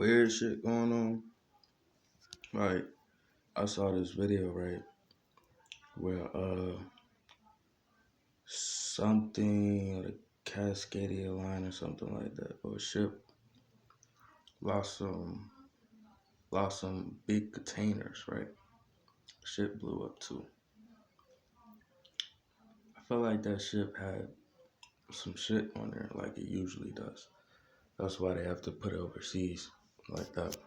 weird shit going on. Like, I saw this video, right, where something, like Cascadia Line or something like that, or a ship lost some big containers, right? Ship blew up too. I feel like that ship had some shit on there like it usually does. That's why they have to put it overseas like that.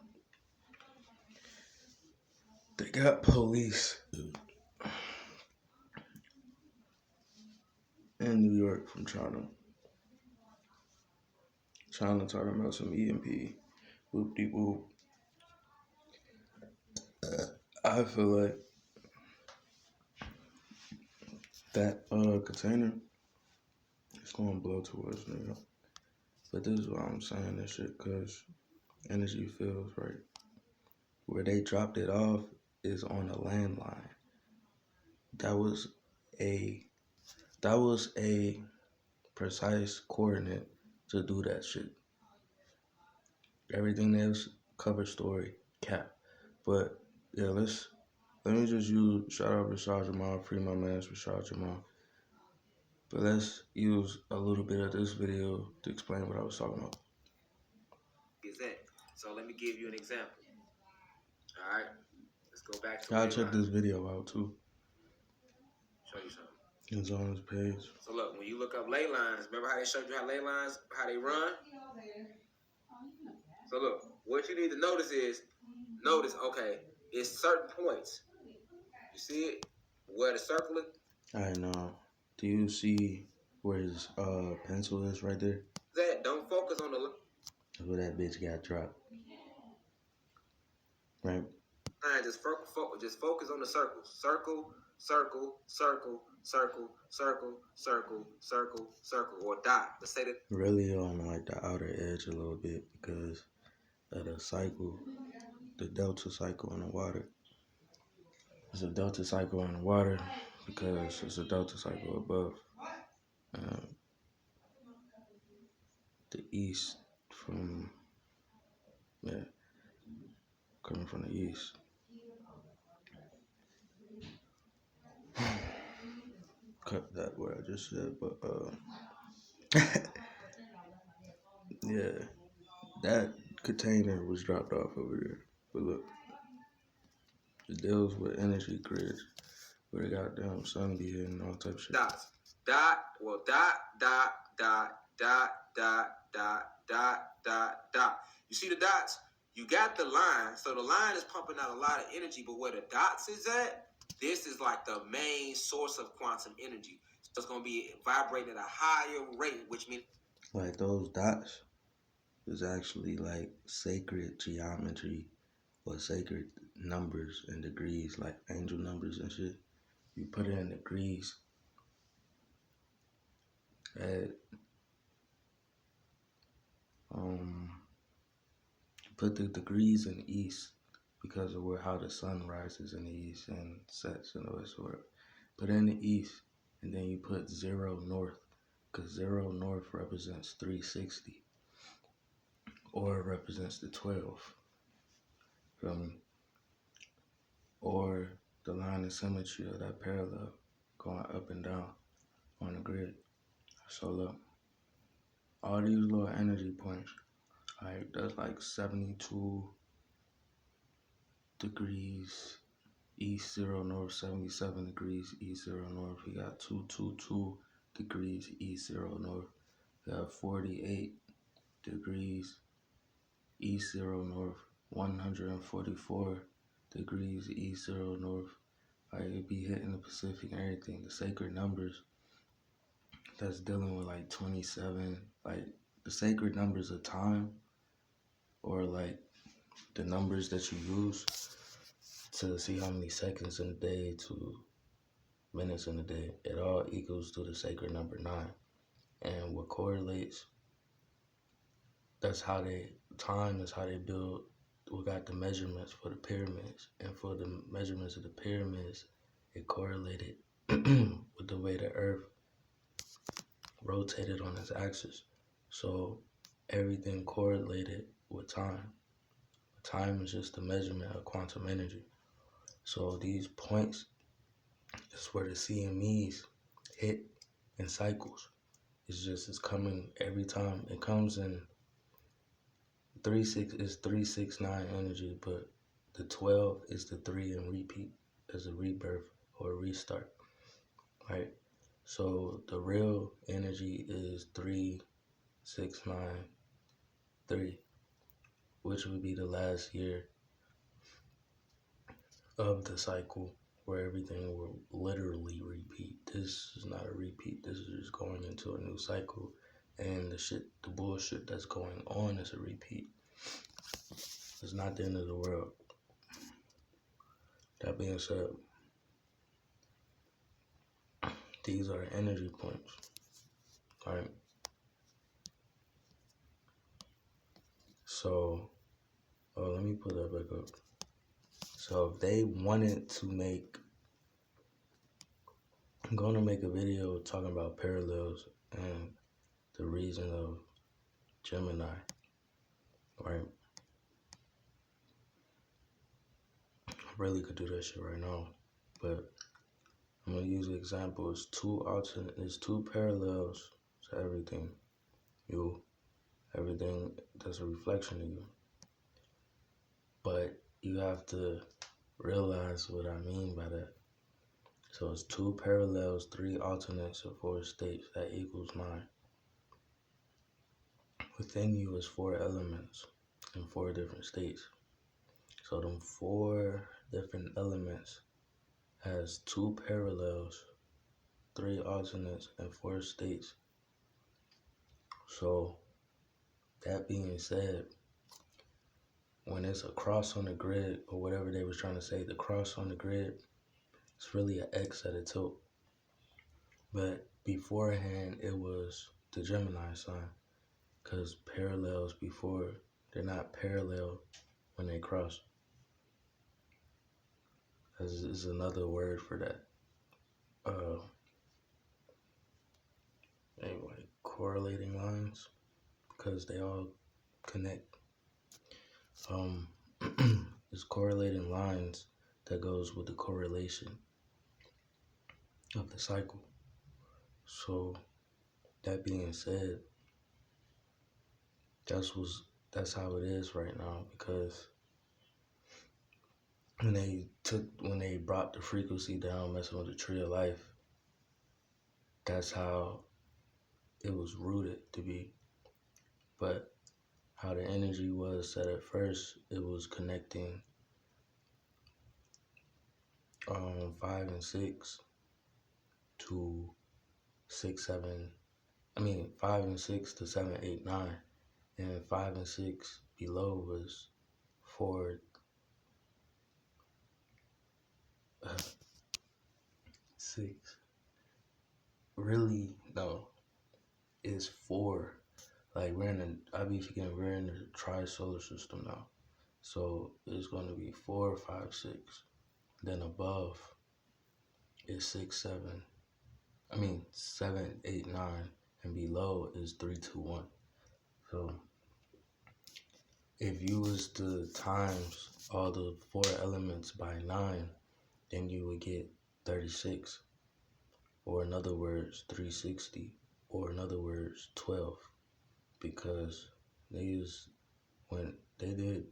They got police in New York from China. China talking about some EMP. Whoop de whoop. I feel like that container is gonna blow towards New York. But this is why I'm saying this shit, cause energy feels right. Where they dropped it off is on a landline. That was a precise coordinate to do that shit. Everything else, cover story, cap. But yeah, let me just use shout out Rashad Jamal, free my man Rashad Jamal. But let's use a little bit of this video to explain what I was talking about. Is that? So let me give you an example. All right, let's go back to. Y'all check this video out too. Show you something. It's on his page. So look, when you look up ley lines, remember how they showed you how ley lines, how they run? So look, what you need to notice is, okay, it's certain points. You see it? Where the circle is? I know. Do you see where his pencil is right there? That don't focus on the. That's where that bitch got dropped. Right. Just focus on the circles. Circle, circle, circle, circle, circle, circle, circle, circle, or dot. Let's say that. Really on like the outer edge a little bit because of the cycle, the delta cycle in the water. It's a delta cycle in the water because it's a delta cycle above the east from, coming from the east. Cut that what I just said, but yeah, that container was dropped off over there. But look, it deals with energy grids where the goddamn sun be hitting all type of shit. Dots. Dot, well, dot, dot, dot, dot, dot, dot, dot, dot, dot. You see the dots? You got the line, so the line is pumping out a lot of energy, but where the dots is at, this is like the main source of quantum energy. So it's going to be vibrating at a higher rate, which means... Like those dots is actually like sacred geometry or sacred numbers and degrees, like angel numbers and shit. You put it in degrees. Put the degrees in the east because of how the sun rises in the east and sets in the west. Put it in the east, and then you put 0 north, because 0 north represents 360, or it represents the 12. Feel me? Or the line of symmetry of that parallel going up and down on the grid. So look, all these little energy points, like that's like 72 degrees east 0 north, 77 degrees east 0 north. We got 222 degrees east 0 north. We got 48 degrees east 0 north, 144 degrees east 0 north. Like it be hitting the Pacific and everything. The sacred numbers that's dealing with like 27, like the sacred numbers of time, or like the numbers that you use to see how many seconds in a day to minutes in a day, it all equals to the sacred number 9. And what correlates, time is how they build. We got the measurements for the pyramids, and for the measurements of the pyramids, it correlated with the way the earth rotated on its axis. So everything correlated with time. Time is just a measurement of quantum energy. So these points is where the CMEs hit in cycles. It's coming every time. It comes in 369 energy, but the 12 is the 3 and repeat as a rebirth or a restart, right? So the real energy is 3693, which would be the last year of the cycle where everything will literally repeat. This is not a repeat. This is just going into a new cycle, and the bullshit that's going on is a repeat. It's not the end of the world. That being said, these are energy points, right? So, let me put that back up. So if they wanted to I'm going to make a video talking about parallels and the reason of Gemini, right? I really could do that shit right now, but I'm going to use an example. It's two parallels to everything. Everything that's a reflection of you. But you have to realize what I mean by that. So it's 2 parallels, 3 alternates, or 4 states. That equals 9. Within you is 4 elements in 4 different states. So them 4 different elements has 2 parallels, 3 alternates, and 4 states. So that being said, when it's a cross on the grid, or whatever they was trying to say, the cross on the grid, it's really an X at a tilt. But beforehand, it was the Gemini sign, because parallels before, they're not parallel when they cross. Is another word for that. Anyway, correlating lines, because they all connect. It's correlating lines that goes with the correlation of the cycle. So that being said, that's how it is right now, because when they brought the frequency down, messing with the tree of life, that's how it was rooted to be. But how the energy was set at first, it was connecting 5 and 6 to 6, 7. 5 and 6 to 7, 8, 9, and 5 and 6 below was 4, 6. Really, no, it's 4. Like I be forgetting we're in the tri-solar system now. So it's going to be 4, 5, 6. Then above is 6, 7. 7, 8, 9. And below is 3, 2, 1. So if you was to times all the 4 elements by 9, then you would get 36. Or in other words, 360. Or in other words, 12. Because when they did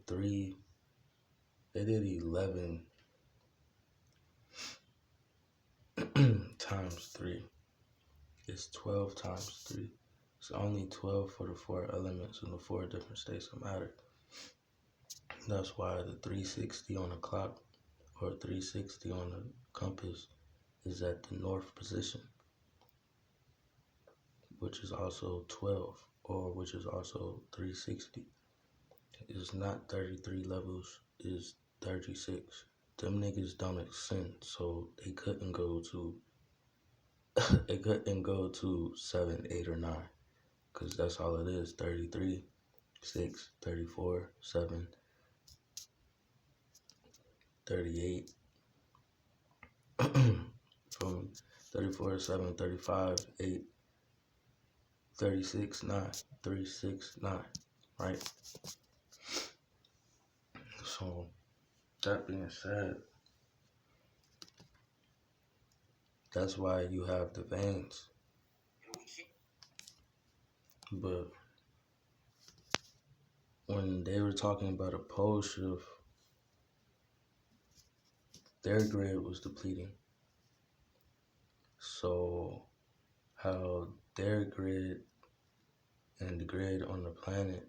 11 times 3. It's 12 times 3. It's only 12 for the 4 elements in the 4 different states of matter. That's why the 360 on the clock, or 360 on the compass, is at the north position, which is also 12, or which is also 360. It's not 33 levels, it's 36. Them niggas don't ascend, so they couldn't go to 7, 8, or 9, because that's all it is. 33, 6, 34, 7, 38. From 34, 7, 35, 8, 36, 9, 3, 6, 9, right? So that being said, that's why you have the veins. But when they were talking about a pole shift, their grid was depleting. So how their grid and the grid on the planet,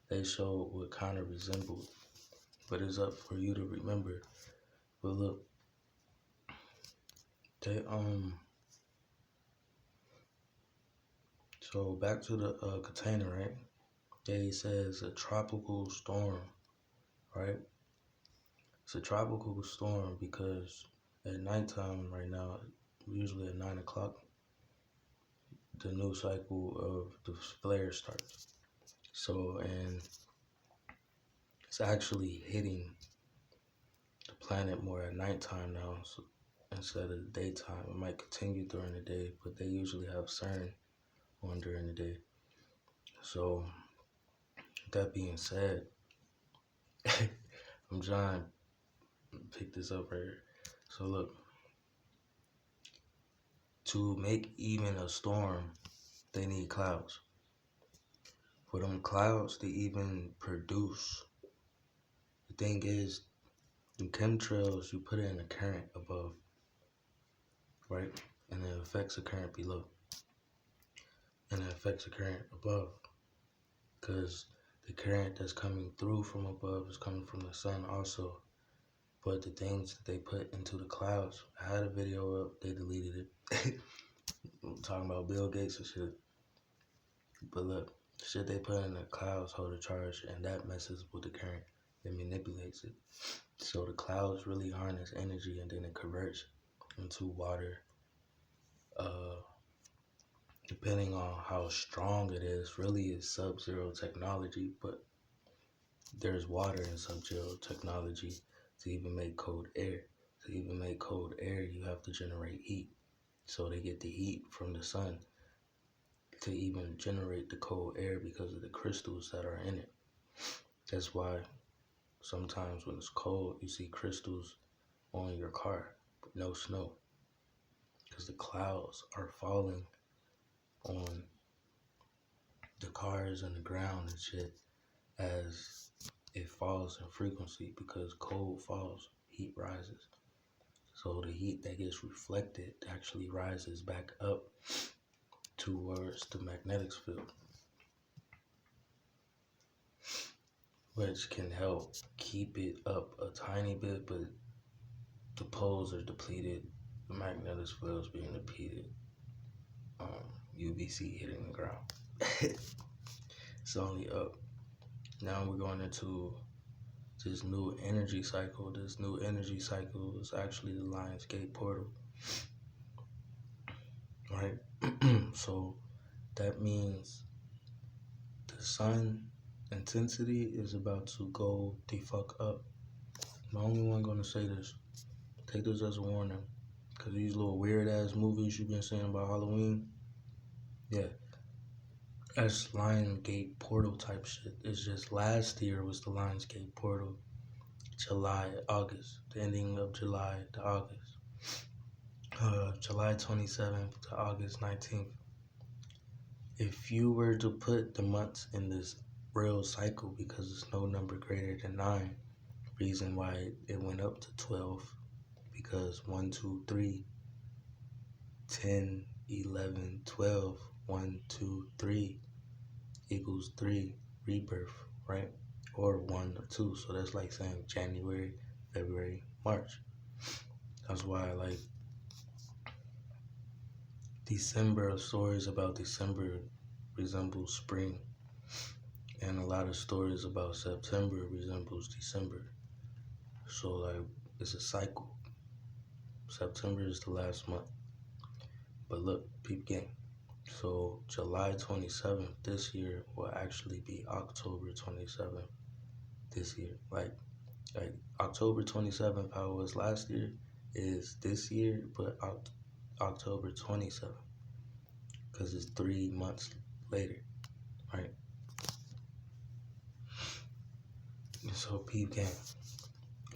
they showed what kind of resembled. But it's up for you to remember. But look, they so back to the container, right? They says a tropical storm, right? It's a tropical storm because at nighttime right now, usually at 9 o'clock, the new cycle of the flare starts. So, and it's actually hitting the planet more at nighttime now, so instead of the daytime. It might continue during the day, but they usually have CERN on during the day. So, that being said, I'm trying to pick this up right here. So look, to make even a storm, they need clouds. For them clouds to even produce, the thing is, the chemtrails, you put it in a current above, right? And it affects the current below. And it affects the current above. Because the current that's coming through from above is coming from the sun also. But the things that they put into the clouds, I had a video up, they deleted it. I'm talking about Bill Gates and shit. But look, the shit they put in the clouds hold a charge, and that messes with the current. It manipulates it. So the clouds really harness energy, and then it converts into water. Depending on how strong it is, really is sub-zero technology, but there's water in sub-zero technology to even make cold air. To even make cold air, you have to generate heat. So they get the heat from the sun to even generate the cold air because of the crystals that are in it. That's why sometimes when it's cold, you see crystals on your car, but no snow. Because the clouds are falling on the cars and the ground and shit as it falls in frequency, because cold falls, heat rises. So the heat that gets reflected actually rises back up towards the magnetic field, which can help keep it up a tiny bit, but the poles are depleted, the magnetic field is being depleted, UVC hitting the ground. It's only up. Now we're going into this new energy cycle. This new energy cycle is actually the Lionsgate portal, right? So that means the sun intensity is about to go the fuck up. I'm the only one gonna say this. Take this as a warning. Because these little weird ass movies you've been saying about Halloween, yeah, that's Lionsgate portal type shit. It's just last year was the Lionsgate portal. July, August, the ending of July to August. July 27th to August 19th. If you were to put the months in this real cycle, because there's no number greater than 9, reason why it went up to 12, because 1, 2, 3, 10, 11, 12, 1, 2, 3 equals 3, rebirth, right? Or 1 or 2. So that's like saying January, February, March. That's why, like, December, stories about December resemble spring, and a lot of stories about September resembles December. So, like, it's a cycle. September is the last month. But look, peep game. So July 27th this year will actually be October 27th this year. Like October 27th, how it was last year, is this year, but October 27th, because it's 3 months later, right? So peep game.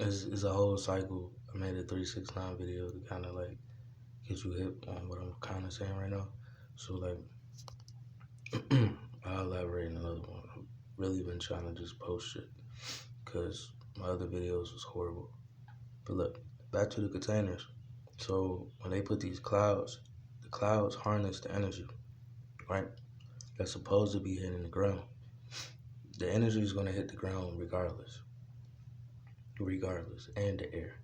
It's a whole cycle. I made a 369 video to kind of like get you hip on what I'm kind of saying right now. So like, I'll elaborate in another one. I've really been trying to just post shit because my other videos was horrible. But look, back to the containers. So when they put these clouds, the clouds harness the energy, right? That's supposed to be hitting the ground. The energy is going to hit the ground regardless, and the air.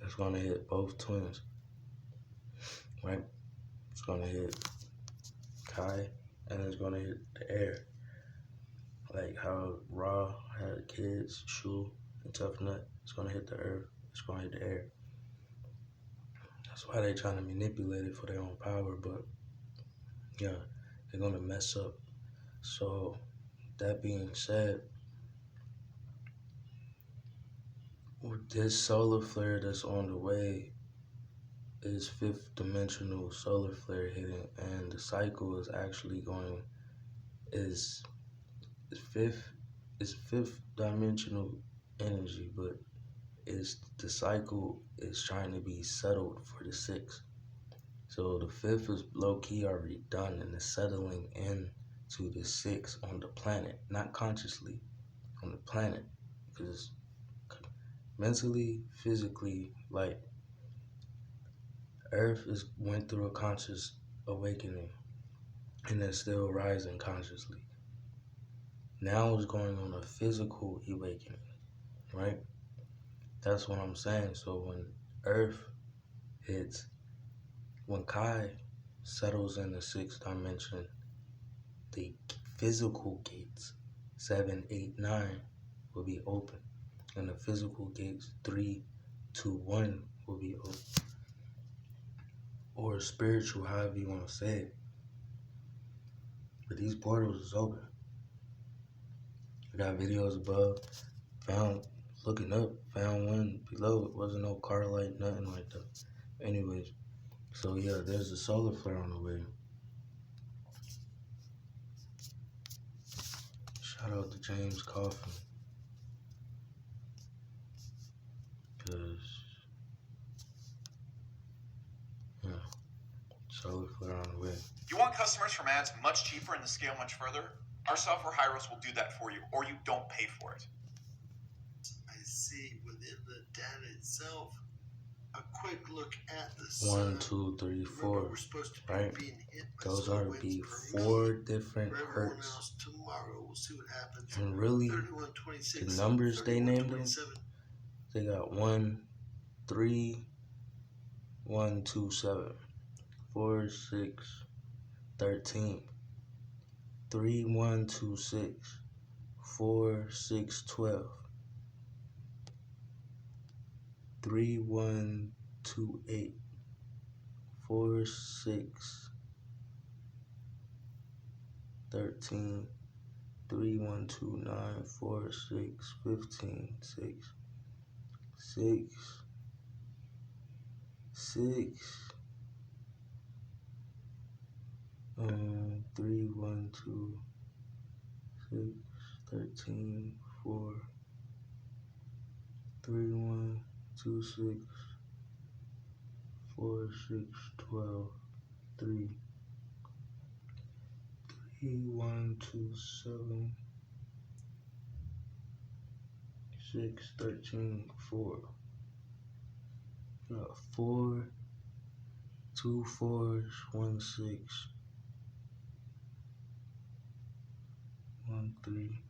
It's going to hit both twins, right? It's going to hit Kai, and it's going to hit the air. Like how Ra had kids, Shu, and Tough Nut. It's going to hit the earth. It's going to hit the air. That's why they're trying to manipulate it for their own power, but yeah, they're going to mess up. So that being said, with this solar flare that's on the way is fifth dimensional solar flare hitting, and the cycle is actually going is fifth dimensional energy, but the cycle is trying to be settled for the sixth. So the fifth is low key already done, and it's settling in to the sixth on the planet, not consciously on the planet, because mentally, physically, like Earth went through a conscious awakening, and it's still rising consciously. Now it's going on a physical awakening, right? That's what I'm saying. So when Earth hits, when Kai settles in the sixth dimension, the physical gates 7, 8, 9 will be open, and the physical gates 3, 2, 1 will be open, or spiritual, however you want to say it. But these portals is open. I got videos above. Looking up, found one below. It wasn't no car light, nothing like that. Anyways, so yeah, there's a solar flare on the way. Shout out to James Coffin. Cause yeah, solar flare on the way. You want customers from ads much cheaper and the scale much further? Our software Hyros will do that for you, or you don't pay for it. I see within the data itself a quick look at the 1, 2, 3, 4. We're supposed to be right? being hit by Those solar are winds be per 4 million. different For everyone hertz. else, tomorrow we'll see what happens. And really, 3126, the numbers they named them, 3127. they got 1, 3, 1, 2, 7, 4, 6, 13, 3, 1, 2, 6, 4, 6, 12, 3, 1, 2, 8, 4, 6, 13, 3, 1, 2, 9, 4, 6, 15, 6, 6, 6, 3, 1, 2, 6, 13, 4, 3, 1, 2, 6, 4, 6, 12, 3, 1, 2, 7, 6, 13, 4. Got 4, 2 4s, 1 6, 1 3.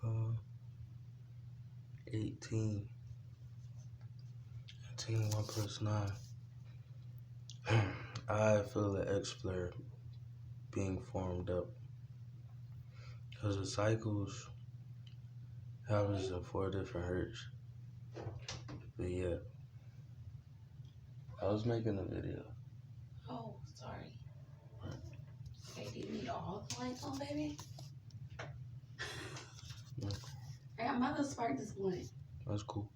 Uh, 18. 18, 1 plus 9. I feel the X flare being formed up because the cycles happens in 4 different hertz. But yeah, I was making a video. Oh, sorry. Okay, do you need all the lights on, baby? Yeah. I got my little spark this morning. That's cool.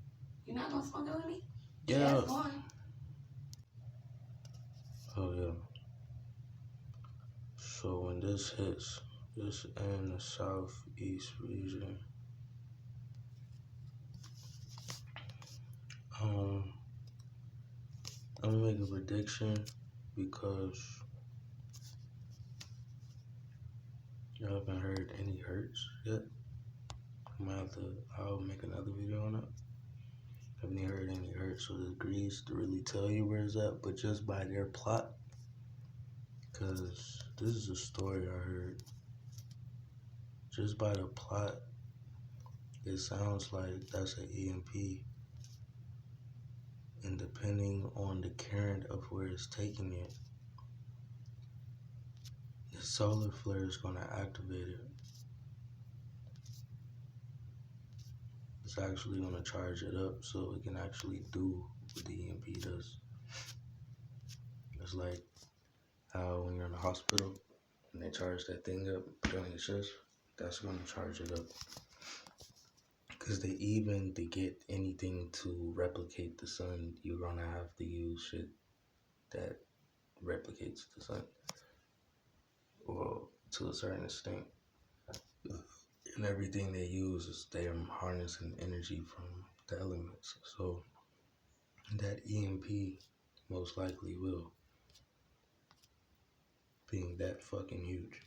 You not gonna smoke it with me? Yeah. it's gone. Oh yeah. So when this hits, this in the southeast region, I'm gonna make a prediction because y'all haven't heard any hurts yet. I'll make another video on it. Haven't heard any hurts or degrees to really tell you where it's at, but just by their plot. Cause this is a story I heard. Just by the plot, it sounds like that's an EMP. And depending on the current of where it's taking it, the solar flare is gonna activate it. It's actually gonna charge it up so it can actually do what the EMP does. It's like how when you're in the hospital and they charge that thing up, put it on your chest, that's gonna charge it up. Cause to get anything to replicate the sun, you're gonna have to use shit that replicates the sun. Well, to a certain extent. And everything they use is they're harnessing energy from the elements. So that EMP most likely will, being that fucking huge.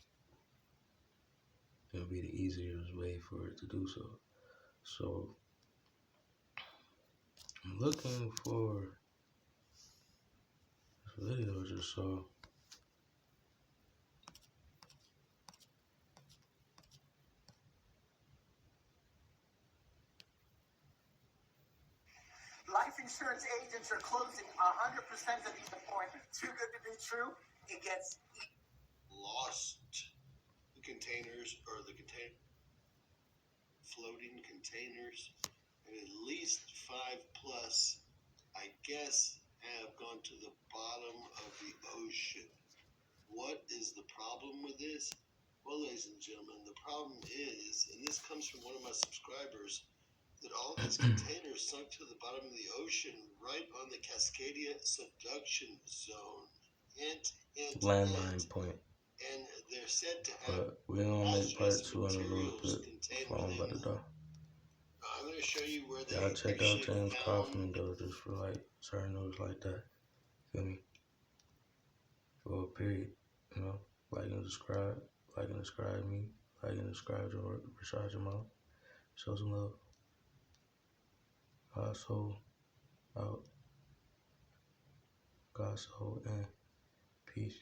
It'll be the easiest way for it to do so. So I'm looking for this video I just saw. Life insurance agents are closing 100% of these appointments. Too good to be true. It gets Lost the containers or the floating containers, and at least 5 plus, I guess, have gone to the bottom of the ocean. What is the problem with this? Well, ladies and gentlemen, the problem is, and this comes from one of my subscribers, that all these containers sunk to the bottom of the ocean right on the Cascadia subduction zone. Hint, hint, Landmine hint. point. And they're said to have But we're gonna make part hazardous 2 in a little materials bit. contained Phone within better them. though. I'm going to show you where they Y'all check out actually James found. Kaufman though, just for like certain news like that. Feel me? For a period, you know, like and subscribe me, like and subscribe to Rashad Jamal. Show some love. God's soul out. God's soul in. Peace.